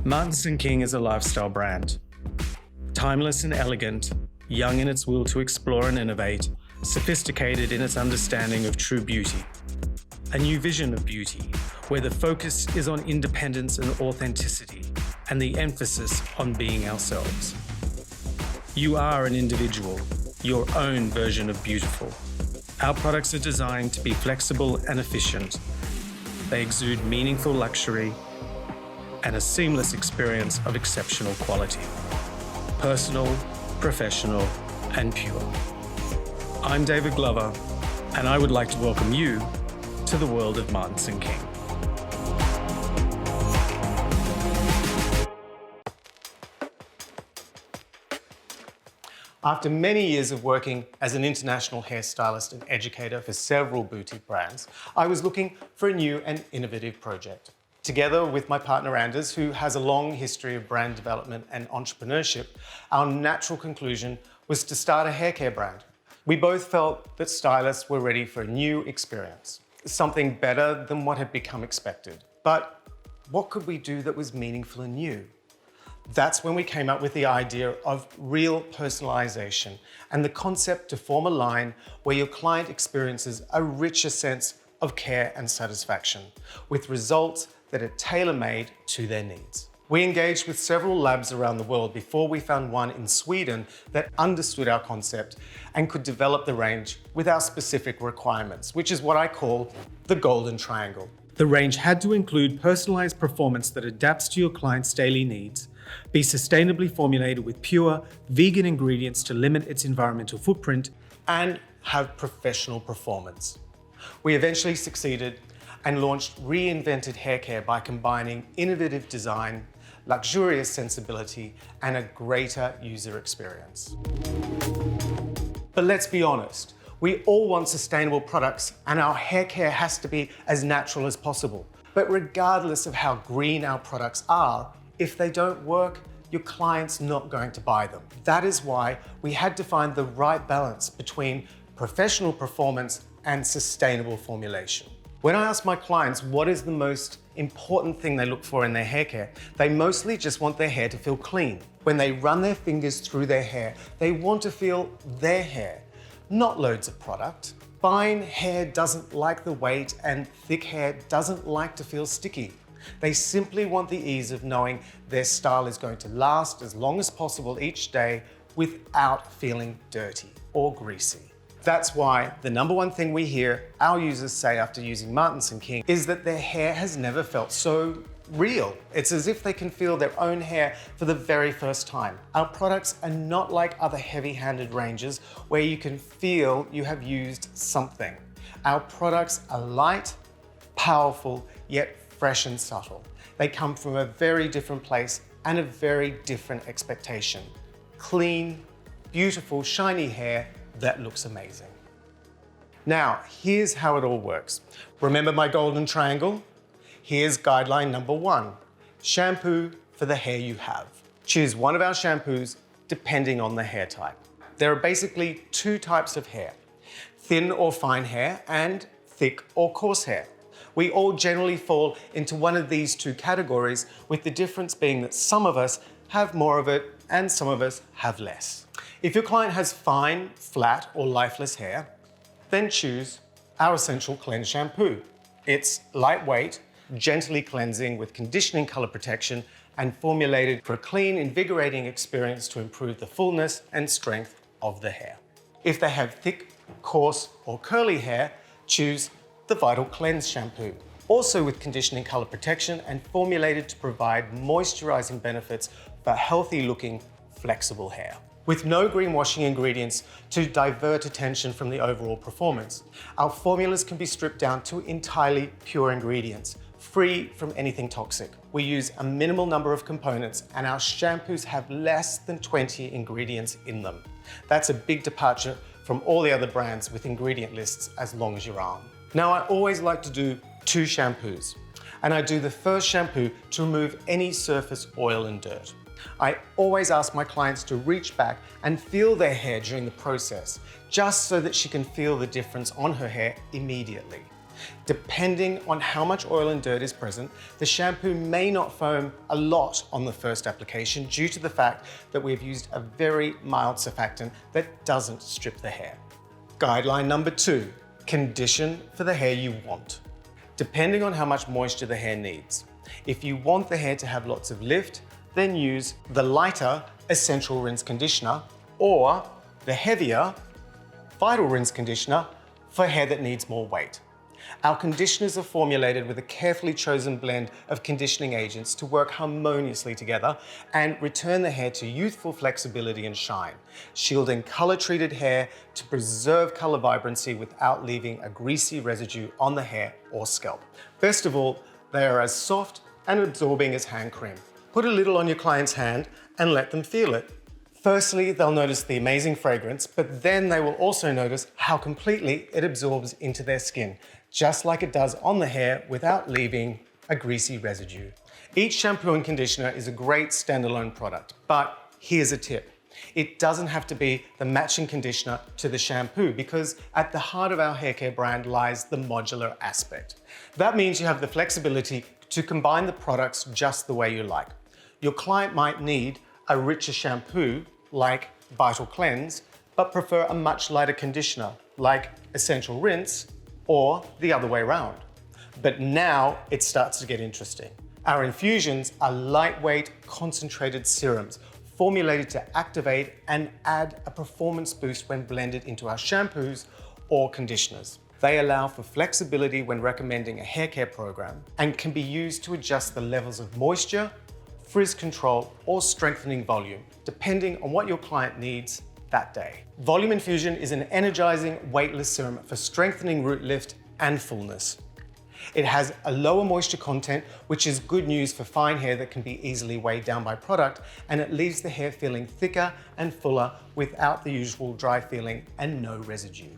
Martinsson King is a lifestyle brand. Timeless and elegant, young in its will to explore and innovate, sophisticated in its understanding of true beauty. A new vision of beauty, where the focus is on independence and authenticity, and the emphasis on being ourselves. You are an individual, your own version of beautiful. Our products are designed to be flexible and efficient. They exude meaningful luxury and a seamless experience of exceptional quality. Personal, professional, and pure. I'm David Glover, and I would like to welcome you to the world of Martinsson King. After many years of working as an international hairstylist and educator for several boutique brands, I was looking for a new and innovative project. Together with my partner Anders, who has a long history of brand development and entrepreneurship, our natural conclusion was to start a hair care brand. We both felt that stylists were ready for a new experience, something better than what had become expected. But what could we do that was meaningful and new? That's when we came up with the idea of real personalization and the concept to form a line where your client experiences a richer sense of care and satisfaction, with results that are tailor-made to their needs. We engaged with several labs around the world before we found one in Sweden that understood our concept and could develop the range with our specific requirements, which is what I call the golden triangle. The range had to include personalized performance that adapts to your client's daily needs, be sustainably formulated with pure, vegan ingredients to limit its environmental footprint, and have professional performance. We eventually succeeded and launched reinvented hair care by combining innovative design, luxurious sensibility, and a greater user experience. But let's be honest, we all want sustainable products and our hair care has to be as natural as possible. But regardless of how green our products are, if they don't work, your client's not going to buy them. That is why we had to find the right balance between professional performance and sustainable formulation. When I ask my clients what is the most important thing they look for in their hair care, they mostly just want their hair to feel clean. When they run their fingers through their hair, they want to feel their hair, not loads of product. Fine hair doesn't like the weight and thick hair doesn't like to feel sticky. They simply want the ease of knowing their style is going to last as long as possible each day without feeling dirty or greasy. That's why the number one thing we hear our users say after using Martinsson King is that their hair has never felt so real. It's as if they can feel their own hair for the very first time. Our products are not like other heavy-handed ranges where you can feel you have used something. Our products are light, powerful, yet fresh and subtle. They come from a very different place and a very different expectation. Clean, beautiful, shiny hair that looks amazing. Now, here's how it all works. Remember my golden triangle? Here's guideline number one. Shampoo for the hair you have. Choose one of our shampoos depending on the hair type. There are basically two types of hair, thin or fine hair and thick or coarse hair. We all generally fall into one of these two categories, with the difference being that some of us have more of it and some of us have less. If your client has fine, flat, or lifeless hair, then choose our Essential Cleanse Shampoo. It's lightweight, gently cleansing with conditioning color protection and formulated for a clean, invigorating experience to improve the fullness and strength of the hair. If they have thick, coarse, or curly hair, choose the Vital Cleanse Shampoo. Also with conditioning color protection and formulated to provide moisturizing benefits for healthy-looking, flexible hair. With no greenwashing ingredients to divert attention from the overall performance, our formulas can be stripped down to entirely pure ingredients, free from anything toxic. We use a minimal number of components and our shampoos have less than 20 ingredients in them. That's a big departure from all the other brands with ingredient lists as long as your arm. Now, I always like to do two shampoos, and I do the first shampoo to remove any surface oil and dirt. I always ask my clients to reach back and feel their hair during the process, just so that she can feel the difference on her hair immediately. Depending on how much oil and dirt is present, the shampoo may not foam a lot on the first application due to the fact that we've used a very mild surfactant that doesn't strip the hair. Guideline number 2, condition for the hair you want. Depending on how much moisture the hair needs. If you want the hair to have lots of lift, then use the lighter Essential Rinse Conditioner or the heavier Vital Rinse Conditioner for hair that needs more weight. Our conditioners are formulated with a carefully chosen blend of conditioning agents to work harmoniously together and return the hair to youthful flexibility and shine, shielding color-treated hair to preserve color vibrancy without leaving a greasy residue on the hair or scalp. Best of all, they are as soft and absorbing as hand cream. Put a little on your client's hand and let them feel it. Firstly, they'll notice the amazing fragrance, but then they will also notice how completely it absorbs into their skin, just like it does on the hair without leaving a greasy residue. Each shampoo and conditioner is a great standalone product, but here's a tip. It doesn't have to be the matching conditioner to the shampoo because at the heart of our hair care brand lies the modular aspect. That means you have the flexibility to combine the products just the way you like. Your client might need a richer shampoo like Vital Cleanse, but prefer a much lighter conditioner like Essential Rinse or the other way around. But now it starts to get interesting. Our infusions are lightweight, concentrated serums formulated to activate and add a performance boost when blended into our shampoos or conditioners. They allow for flexibility when recommending a hair care program and can be used to adjust the levels of moisture, frizz control, or strengthening volume, depending on what your client needs that day. Volume Infusion is an energizing, weightless serum for strengthening root lift and fullness. It has a lower moisture content, which is good news for fine hair that can be easily weighed down by product, and it leaves the hair feeling thicker and fuller without the usual dry feeling and no residue.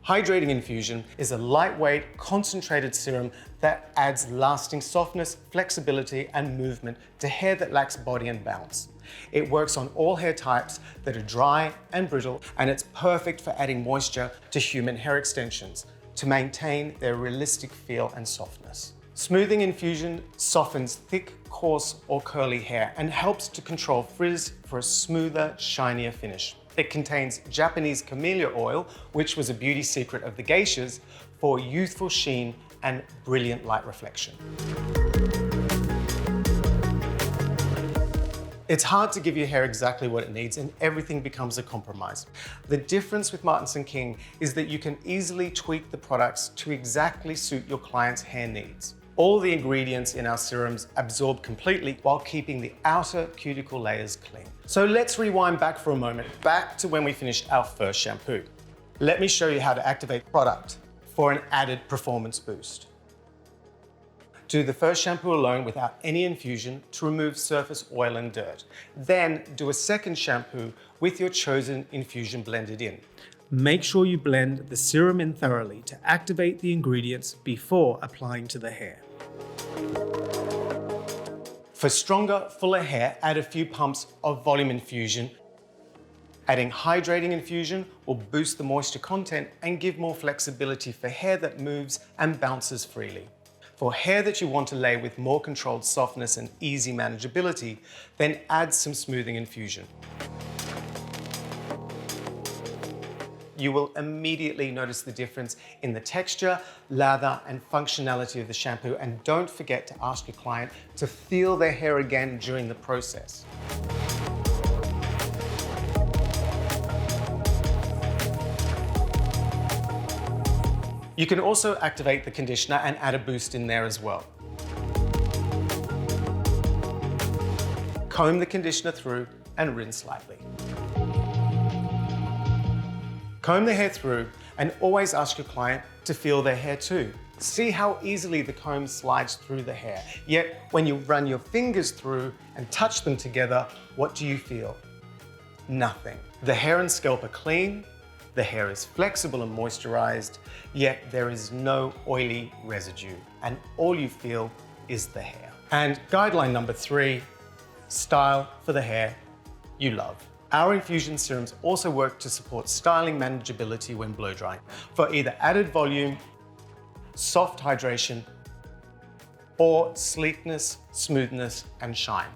Hydrating Infusion is a lightweight, concentrated serum that adds lasting softness, flexibility, and movement to hair that lacks body and bounce. It works on all hair types that are dry and brittle, and it's perfect for adding moisture to human hair extensions to maintain their realistic feel and softness. Smoothing Infusion softens thick, coarse, or curly hair and helps to control frizz for a smoother, shinier finish. It contains Japanese camellia oil, which was a beauty secret of the geishas, for youthful sheen and brilliant light reflection. It's hard to give your hair exactly what it needs and everything becomes a compromise. The difference with Martinsson King is that you can easily tweak the products to exactly suit your client's hair needs. All the ingredients in our serums absorb completely while keeping the outer cuticle layers clean. So let's rewind back for a moment, back to when we finished our first shampoo. Let me show you how to activate the product for an added performance boost. Do the first shampoo alone without any infusion to remove surface oil and dirt. Then do a second shampoo with your chosen infusion blended in. Make sure you blend the serum in thoroughly to activate the ingredients before applying to the hair. For stronger, fuller hair, add a few pumps of volume infusion. Adding hydrating infusion will boost the moisture content and give more flexibility for hair that moves and bounces freely. For hair that you want to lay with more controlled softness and easy manageability, then add some smoothing infusion. You will immediately notice the difference in the texture, lather, and functionality of the shampoo, and don't forget to ask your client to feel their hair again during the process. You can also activate the conditioner and add a boost in there as well. Comb the conditioner through and rinse lightly. Comb the hair through and always ask your client to feel their hair too. See how easily the comb slides through the hair. Yet when you run your fingers through and touch them together, what do you feel? Nothing. The hair and scalp are clean, the hair is flexible and moisturized, yet there is no oily residue, and all you feel is the hair. And guideline number 3, style for the hair you love. Our infusion serums also work to support styling manageability when blow drying for either added volume, soft hydration, or sleekness, smoothness, and shine.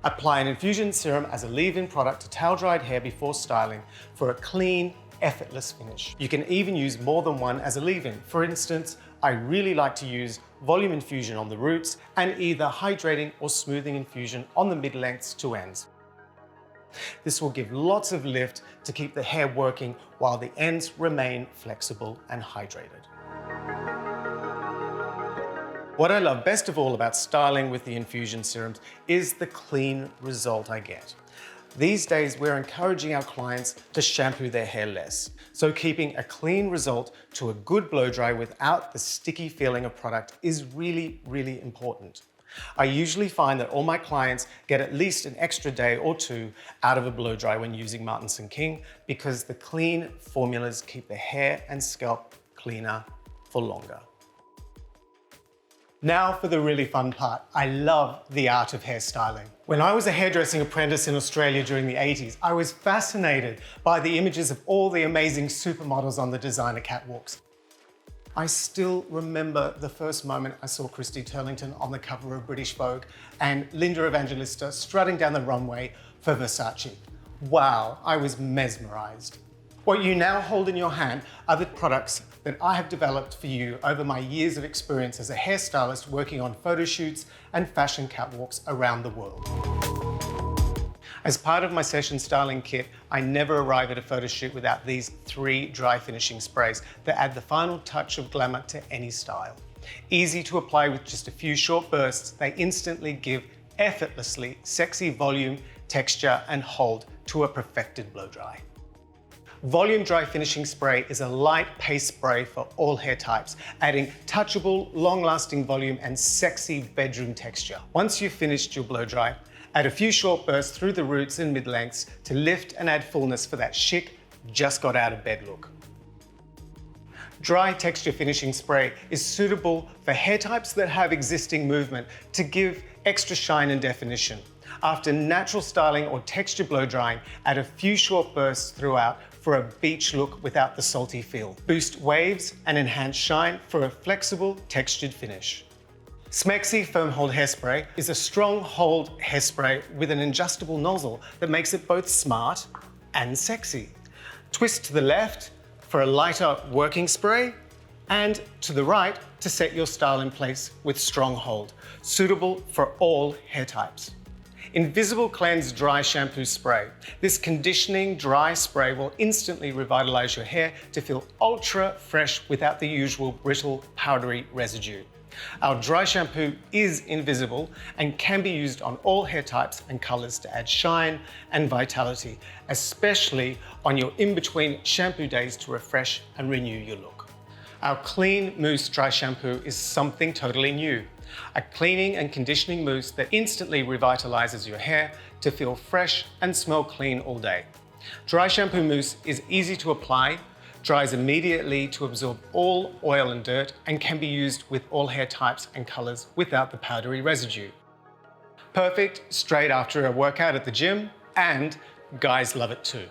Apply an infusion serum as a leave-in product to towel-dried hair before styling for a clean, effortless finish. You can even use more than one as a leave-in. For instance, I really like to use volume infusion on the roots and either hydrating or smoothing infusion on the mid-lengths to ends. This will give lots of lift to keep the hair working while the ends remain flexible and hydrated. What I love best of all about styling with the infusion serums is the clean result I get. These days, we're encouraging our clients to shampoo their hair less. So keeping a clean result to a good blow dry without the sticky feeling of product is really, really important. I usually find that all my clients get at least an extra day or two out of a blow dry when using Martinsson King because the clean formulas keep the hair and scalp cleaner for longer. Now for the really fun part. I love the art of hairstyling. When I was a hairdressing apprentice in Australia during the 80s, I was fascinated by the images of all the amazing supermodels on the designer catwalks. I still remember the first moment I saw Christy Turlington on the cover of British Vogue and Linda Evangelista strutting down the runway for Versace. Wow, I was mesmerized. What you now hold in your hand are the products that I have developed for you over my years of experience as a hairstylist working on photo shoots and fashion catwalks around the world. As part of my session styling kit, I never arrive at a photo shoot without these 3 dry finishing sprays that add the final touch of glamour to any style. Easy to apply with just a few short bursts, they instantly give effortlessly sexy volume, texture, and hold to a perfected blow dry. Volume Dry Finishing Spray is a light paste spray for all hair types, adding touchable, long-lasting volume and sexy bedroom texture. Once you've finished your blow dry, add a few short bursts through the roots and mid-lengths to lift and add fullness for that chic, just got out of bed look. Dry Texture Finishing Spray is suitable for hair types that have existing movement to give extra shine and definition. After natural styling or texture blow drying, add a few short bursts throughout for a beach look without the salty feel. Boost waves and enhance shine for a flexible, textured finish. Smexy Firm Hold Hairspray is a strong hold hairspray with an adjustable nozzle that makes it both smart and sexy. Twist to the left for a lighter working spray and to the right to set your style in place with strong hold, suitable for all hair types. Invisible Cleanse Dry Shampoo Spray. This conditioning dry spray will instantly revitalize your hair to feel ultra fresh without the usual brittle, powdery residue. Our dry shampoo is invisible and can be used on all hair types and colors to add shine and vitality, especially on your in-between shampoo days to refresh and renew your look. Our Clean Mousse Dry Shampoo is something totally new. A cleaning and conditioning mousse that instantly revitalizes your hair to feel fresh and smell clean all day. Dry shampoo mousse is easy to apply, dries immediately to absorb all oil and dirt, and can be used with all hair types and colors without the powdery residue. Perfect straight after a workout at the gym, and guys love it too.